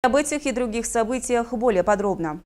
Об этих и других событиях более подробно.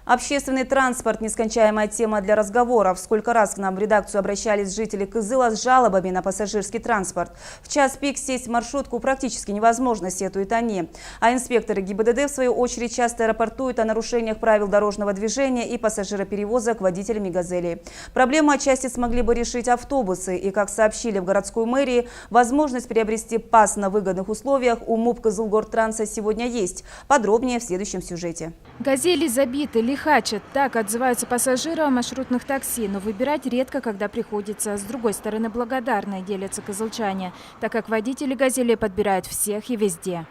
Общественный транспорт – нескончаемая тема для разговоров. Сколько раз к нам в редакцию обращались жители Кызыла с жалобами на пассажирский транспорт. В час пик сесть в маршрутку практически невозможно, сетуют они. А инспекторы ГИБДД, в свою очередь, часто рапортуют о нарушениях правил дорожного движения и пассажироперевозок водителями «Газели». Проблему отчасти смогли бы решить автобусы. И, как сообщили в городской мэрии, возможность приобрести пас на выгодных условиях у МУП Кызылгортранса сегодня есть. Подробнее в следующем сюжете. «Газели забиты, лихачат». Так отзываются пассажиры о маршрутных такси, но выбирать редко, когда приходится. С другой стороны, благодарны, делятся кызылчане, так как водители «Газели» подбирают всех и везде.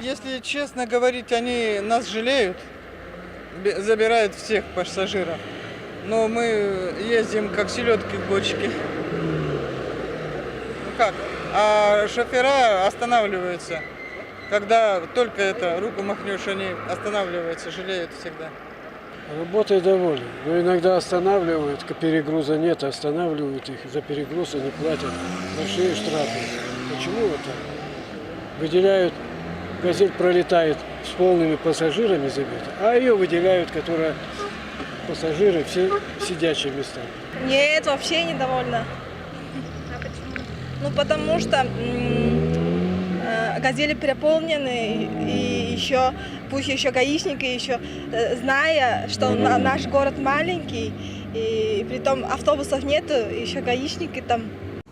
Если честно говорить, они нас жалеют, забирают всех пассажиров. Но мы ездим как селедки в бочке. Ну как? А шофера останавливаются. Когда только руку махнешь, они останавливаются, жалеют всегда. Работой довольны, но иногда останавливают, перегруза нет, останавливают их, за перегруз они платят большие штрафы. Почему вот так? Выделяют, «Газель» пролетает с полными пассажирами забита, а ее выделяют, которые пассажиры, все сидячие места. Нет, вообще недовольна. А почему? Ну, потому что «Газели» переполнены, и еще, пусть еще гаишники, еще зная, что наш город маленький, и притом автобусов нету, еще гаишники там.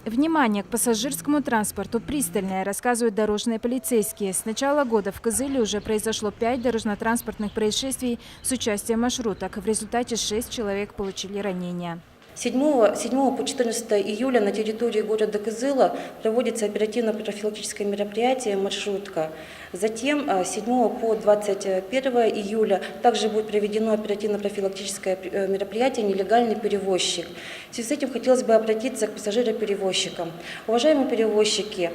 Внимание к пассажирскому транспорту пристальное, рассказывают дорожные полицейские. С начала года в Кызыле уже произошло 5 дорожно-транспортных происшествий с участием маршруток. В результате 6 человек получили ранения. 7 по 14 июля на территории города Кызыла проводится оперативно-профилактическое мероприятие «Маршрутка». Затем 7 по 21 июля также будет проведено оперативно-профилактическое мероприятие «Нелегальный перевозчик». В связи с этим хотелось бы обратиться к пассажироперевозчикам. Уважаемые перевозчики,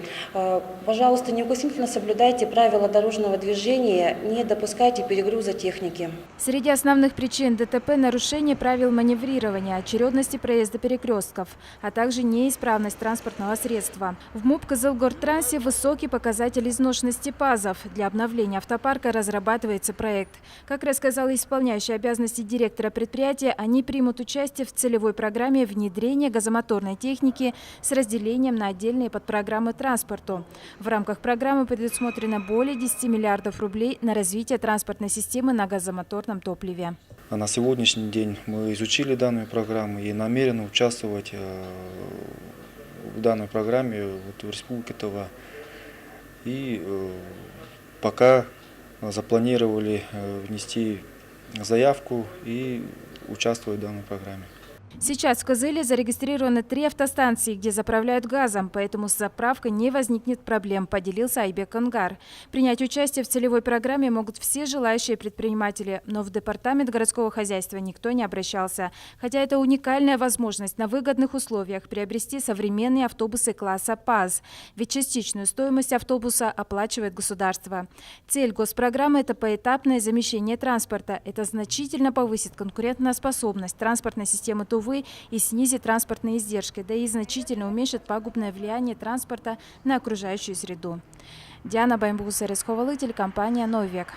пожалуйста, неукоснительно соблюдайте правила дорожного движения, не допускайте перегруза техники. Среди основных причин ДТП – нарушение правил маневрирования, очередности проезда перекрестков, а также неисправность транспортного средства. В МУП Кызылгортрансе высокий показатель изношенности пазов. Для обновления автопарка разрабатывается проект. Как рассказала исполняющая обязанности директора предприятия, они примут участие в целевой программе внедрения газомоторной техники с разделением на отдельные подпрограммы транспорту. В рамках программы предусмотрено более 10 миллиардов рублей на развитие транспортной системы на газомоторном топливе. На сегодняшний день мы изучили данную программу и намерены участвовать в данной программе в Республике Тыва. И пока запланировали внести заявку и участвовать в данной программе. Сейчас в Кызыле зарегистрированы 3 автостанции, где заправляют газом, поэтому с заправкой не возникнет проблем, поделился Айбек Ангар. Принять участие в целевой программе могут все желающие предприниматели, но в департамент городского хозяйства никто не обращался. Хотя это уникальная возможность на выгодных условиях приобрести современные автобусы класса ПАЗ, ведь частичную стоимость автобуса оплачивает государство. Цель госпрограммы – это поэтапное замещение транспорта. Это значительно повысит конкурентоспособность транспортной системы Тувы и снизит транспортные издержки, да и значительно уменьшит пагубное влияние транспорта на окружающую среду. Диана Баймбуса, телекомпания «Новый век».